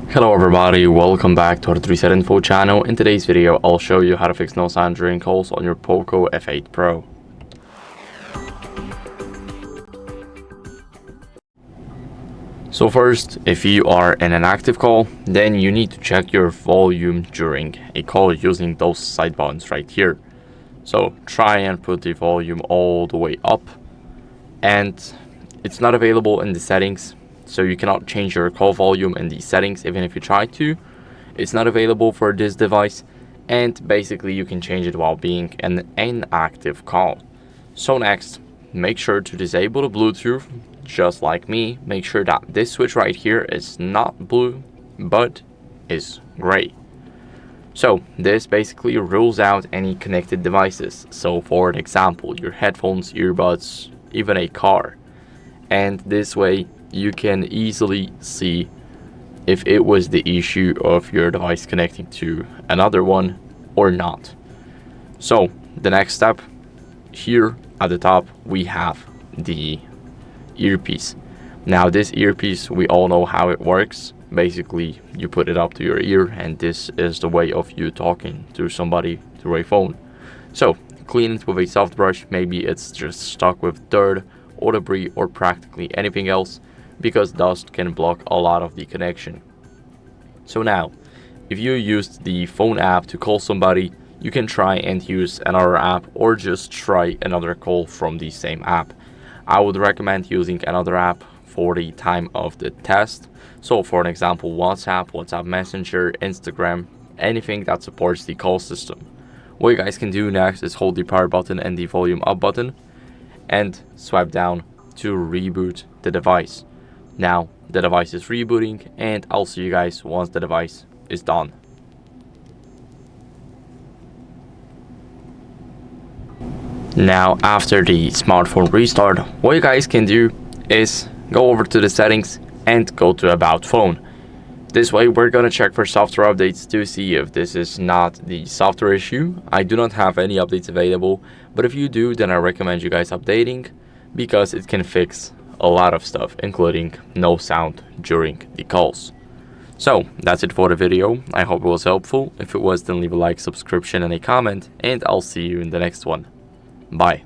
Hello everybody, welcome back to our HardReset.Info channel. In today's video, I'll show you how to fix no sound during calls on your POCO F8 Pro. So first, if you are in an active call, then you need to check your volume during a call using those side buttons right here. So try and put the volume all the way up, and it's not available in the settings. So you cannot change your call volume in these settings even if you try to. It's not available for this device, and basically you can change it while being in an inactive call. So next, make sure to disable the Bluetooth. Just like me, make sure that this switch right here is not blue but is gray. So this basically rules out any connected devices. So for an example, your headphones, earbuds, even a car. And this way you can easily see if it was the issue of your device connecting to another one or not. So the next step, here at the top we have the earpiece. Now this earpiece, we all know how it works. Basically you put it up to your ear, and this is the way of you talking to somebody through a phone. So clean it with a soft brush. Maybe it's just stuck with dirt or debris or practically anything else, because dust can block a lot of the connection. So now, if you used the phone app to call somebody, you can try and use another app or just try another call from the same app. I would recommend using another app for the time of the test. So for an example, WhatsApp Messenger, Instagram, anything that supports the call system. What you guys can do next is hold the power button and the volume up button and swipe down to reboot the device. Now the device is rebooting, and I'll see you guys once the device is done. Now after the smartphone restart, what you guys can do is go over to the settings and go to about phone. This way we're gonna check for software updates to see if this is not the software issue. I do not have any updates available, but if you do, then I recommend you guys updating, because it can fix a lot of stuff, including no sound during the calls. So that's it for the video. I hope it was helpful. If it was, then leave a like, subscription, and a comment, and I'll see you in the next one. Bye.